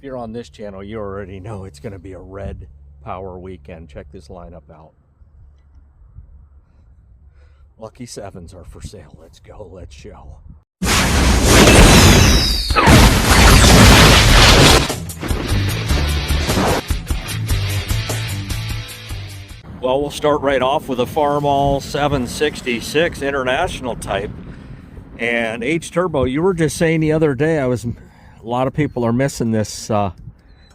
you're on this channel, you already know it's going to be a red power weekend. Check this lineup out. Lucky Sevens are for sale. Let's go. Let's show. Well, we'll start right off with a Farmall 766 International type. And H Turbo, you were just saying the other day, a lot of people are missing this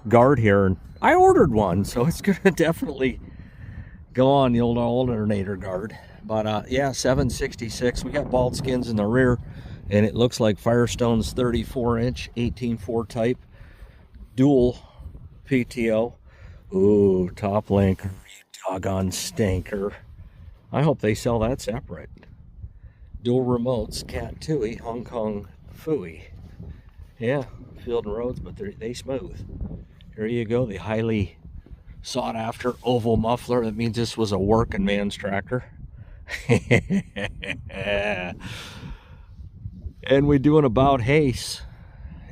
guard here. And I ordered one, so it's going to definitely go on the old alternator guard. But yeah, 766. We got bald skins in the rear, and it looks like Firestone's 34-inch 18.4 type dual PTO. Ooh, top link, you doggone stinker. I hope they sell that separate. Dual remotes, Cat 2, Hong Kong Fooey. Yeah, field and roads, but they smooth. Here you go, the highly sought after oval muffler. That means this was a working man's tractor. And we're doing about Hace,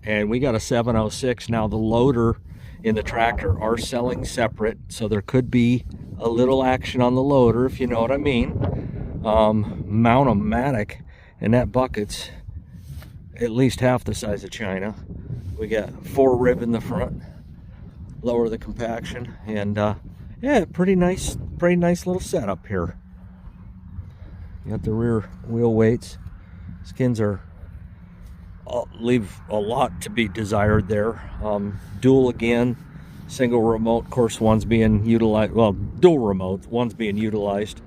and we got a 706. Now the loader in the tractor are selling separate, so there could be a little action on the loader, if you know what I mean. Mount-o-matic, and that bucket's at least half the size of China. We got 4 rib in the front, lower the compaction, and yeah, pretty nice little setup here. You got the rear wheel weights. Skins are leave a lot to be desired there. Dual again, single remote. Of course, one's being utilized. Well, dual remote. One's being utilized.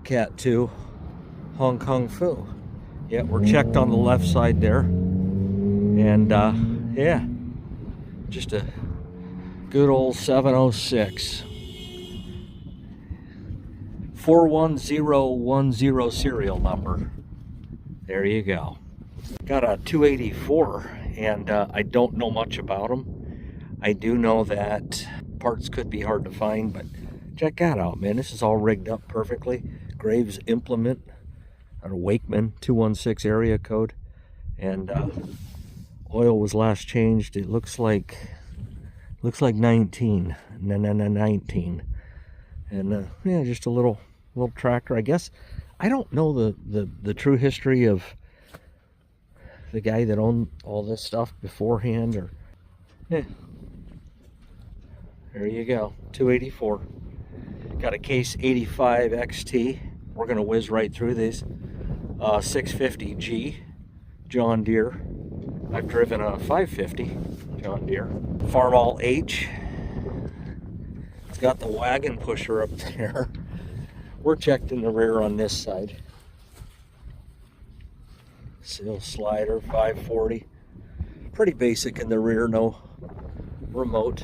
Cat 2, Hong Kong Fu. Yeah, we're checked on the left side there, and yeah, just a good old 706. 41010 serial number. There you go. Got a 284, and I don't know much about them. I do know that parts could be hard to find, but check that out, man. This is all rigged up perfectly. Graves implement, a Wakeman 216 area code, and oil was last changed. It looks like 19, and yeah, just a little tractor, I guess. I don't know the true history of the guy that owned all this stuff beforehand, or yeah. There you go, 284. Got a Case 85 XT. We're gonna whiz right through this. 650G John Deere. I've driven a 550 John Deere. Farmall H. It's got the wagon pusher up there. We're checked in the rear on this side. Sill slider, 540. Pretty basic in the rear, no remote.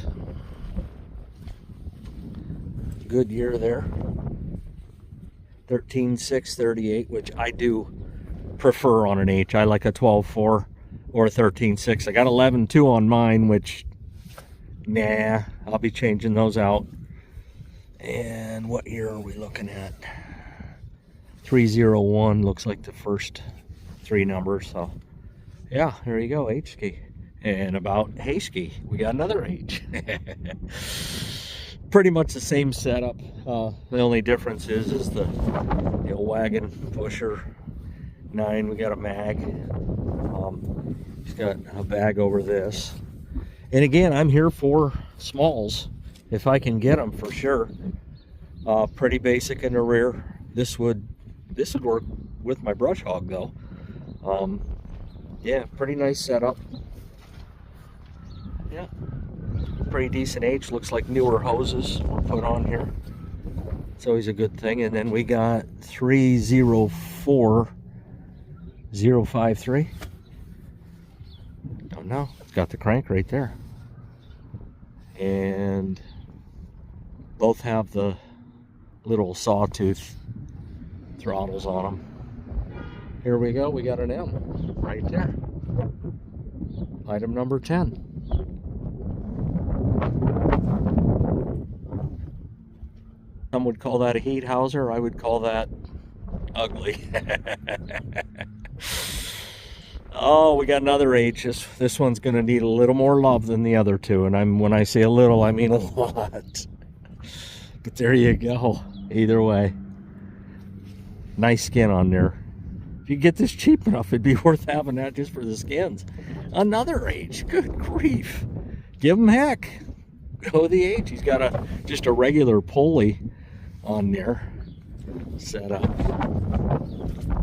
Good year there. 13.638, which I do prefer on an H. I like a 12.4 or 13.6. I got 11.2 on mine, which, nah, I'll be changing those out. And what year are we looking at? 301 looks like the first 3 numbers. So yeah, there you go, H-ski. And about Hayski, we got another H. Pretty much the same setup. The only difference is the wagon pusher 9. We got a mag. He's got a bag over this. And again, I'm here for smalls if I can get them, for sure. Pretty basic in the rear. This would work with my brush hog though. Yeah, pretty nice setup. Yeah, pretty decent H. Looks like newer hoses were put on here. It's always a good thing. And then we got 304053. Don't know. It's got the crank right there. And both have the little sawtooth throttles on them. Here we go. We got an M right there. Item number 10. Some would call that a heat houser. I would call that ugly. Oh, we got another H. This one's going to need a little more love than the other two. And when I say a little, I mean a lot. But there you go. Either way. Nice skin on there. If you get this cheap enough, it'd be worth having that just for the skins. Another H. Good grief. Give him heck. Go the H. He's got just a regular pulley on there set up.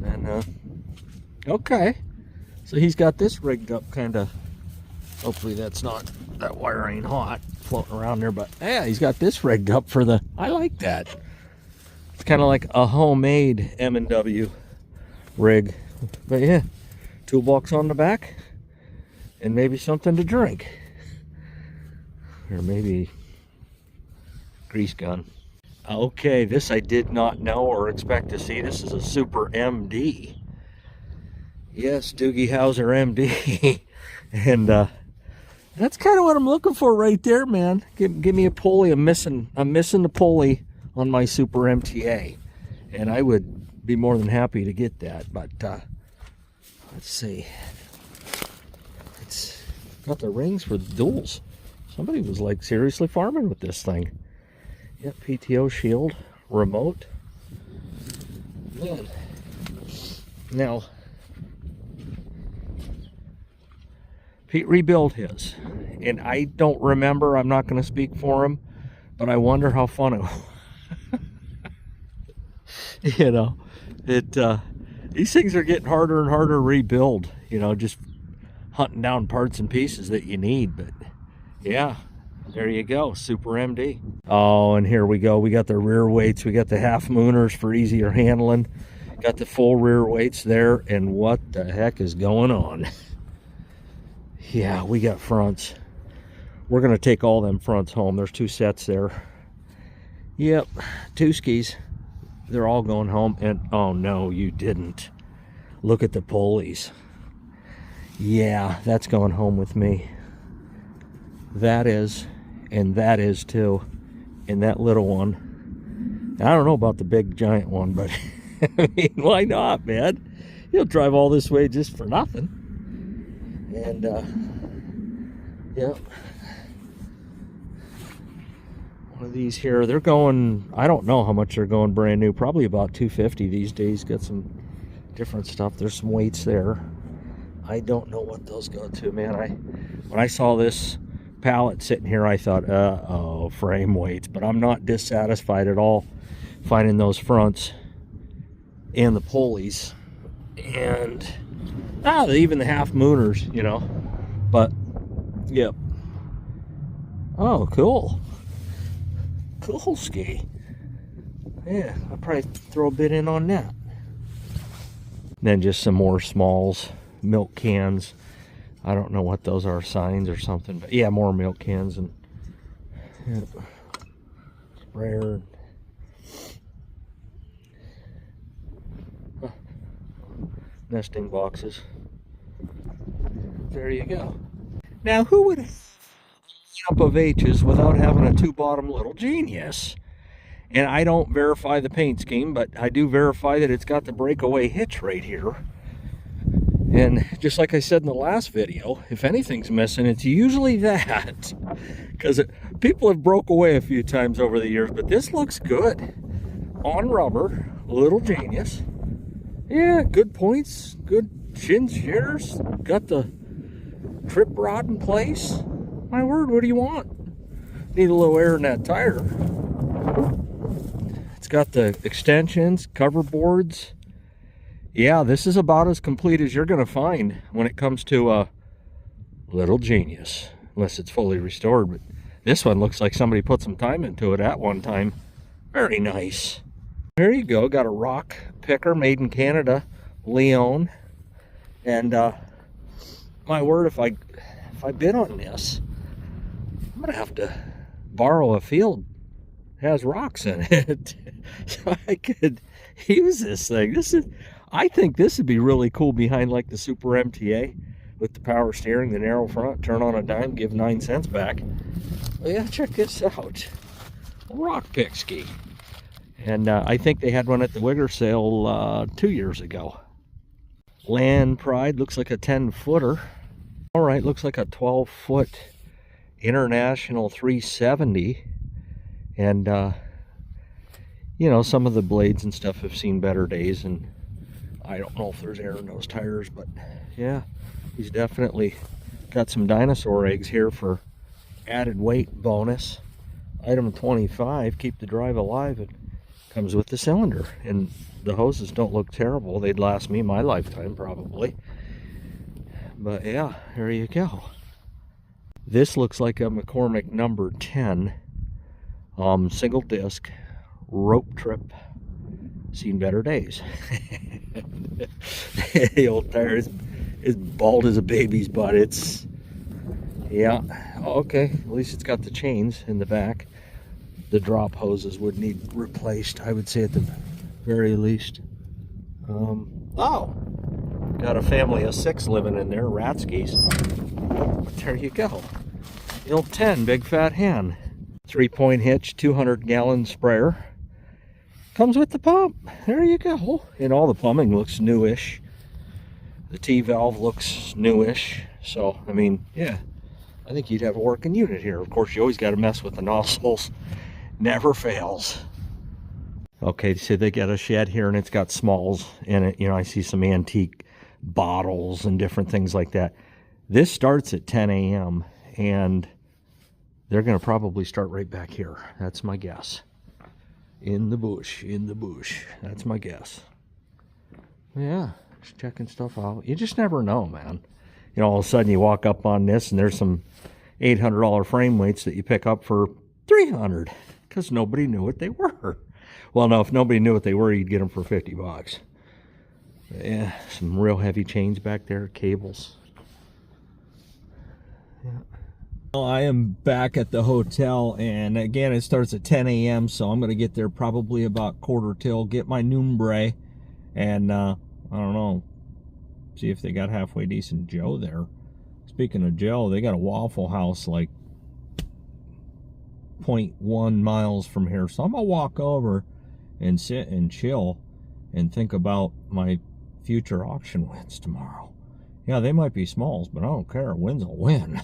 And, okay. So he's got this rigged up kind of, hopefully that wire ain't hot floating around there, but yeah, he's got this rigged up for I like that. It's kind of like a homemade M&W rig. But yeah, toolbox on the back and maybe something to drink. Or maybe grease gun. Okay, this I did not know or expect to see. This is a Super MD. Yes, Doogie Howser MD. And that's kind of what I'm looking for right there, man. Give me a pulley. I'm missing the pulley on my Super MTA. And I would be more than happy to get that. But let's see. It's got the rings for the duals. Somebody was like seriously farming with this thing. Yep, PTO shield, remote. Man. Now, Pete rebuilt his, and I don't remember, I'm not going to speak for him, but I wonder how fun it was. You know, these things are getting harder and harder to rebuild, you know, just hunting down parts and pieces that you need. But yeah, there you go, Super MD. Oh, and here we go. We got the rear weights. We got the half mooners for easier handling. Got the full rear weights there. And what the heck is going on? Yeah, we got fronts. We're going to take all them fronts home. There's 2 sets there. Yep, 2 skis. They're all going home. And oh no, you didn't. Look at the pulleys. Yeah, that's going home with me. That is, and that is too. And that little one. I don't know about the big giant one, but I mean, why not, man? You'll drive all this way just for nothing. And yep. One of these here, they're going, I don't know how much they're going brand new, probably about $250 these days. Got some different stuff. There's some weights there. I don't know what those go to, man. When I saw this pallet sitting here, I thought, uh-oh, frame weights. But I'm not dissatisfied at all finding those fronts and the pulleys and even the half mooners, you know. But yep. Oh, cool ski. Yeah, I'll probably throw a bit in on that. Then just some more smalls, milk cans. I don't know what those are, signs or something, but yeah, more milk cans and yeah, sprayer. Nesting boxes. There you go. Now, who would have a lineup of H's without having a 2-bottom little genius? And I don't verify the paint scheme, but I do verify that it's got the breakaway hitch right here. And just like I said in the last video, if anything's missing, it's usually that. Because people have broke away a few times over the years, but this looks good. On rubber, little genius. Yeah, good points, good shin shears. Got the trip rod in place. My word, what do you want? Need a little air in that tire. It's got the extensions, cover boards. Yeah, this is about as complete as you're going to find when it comes to a little genius. Unless it's fully restored. But this one looks like somebody put some time into it at one time. Very nice. There you go. Got a rock picker made in Canada. Leon. And my word, if I bid on this, I'm going to have to borrow a field that has rocks in it. So I could use this thing. I think this would be really cool behind like the Super MTA with the power steering, the narrow front, turn on a dime, give 9 cents back. Well, yeah, check this out. Rock pick ski. And I think they had one at the Wigger sale 2 years ago. Land Pride looks like a 10-footer. All right, looks like a 12-foot International 370. And, you know, some of the blades and stuff have seen better days, and I don't know if there's air in those tires, but yeah, he's definitely got some dinosaur eggs here for added weight bonus. Item 25, keep the drive alive. It comes with the cylinder, and the hoses don't look terrible. They'd last me my lifetime probably. But yeah, there you go. This looks like a McCormick number 10, single disc, rope trip. Seen better days. The old tire is bald as a baby's butt. It's, yeah, okay, at least it's got the chains in the back. The drop hoses would need replaced, I would say, at the very least. Oh, got a family of 6 living in there, Ratskis. But there you go. The old 10, big fat hen. 3-point hitch, 200-gallon sprayer. Comes with the pump. There you go. And all the plumbing looks newish. The T-valve looks newish. So, I mean, yeah, I think you'd have a working unit here. Of course, you always got to mess with the nozzles. Never fails. Okay, so they got a shed here, and it's got smalls in it. You know, I see some antique bottles and different things like that. This starts at 10 a.m., and they're going to probably start right back here. That's my guess. In the bush, in the bush. That's my guess. Yeah, just checking stuff out. You just never know, man. You know, all of a sudden you walk up on this, and there's some $800 frame weights that you pick up for $300 because nobody knew what they were. Well, no, if nobody knew what they were, you'd get them for $50. But yeah, some real heavy chains back there, cables. Yeah. Well, I am back at the hotel, and again, it starts at 10 a.m., so I'm going to get there probably about quarter till, get my Noombre, and I don't know, see if they got halfway decent Joe there. Speaking of Joe, they got a Waffle House like 0.1 miles from here, so I'm going to walk over and sit and chill and think about my future auction wins tomorrow. Yeah, they might be smalls, but I don't care. A win's a win.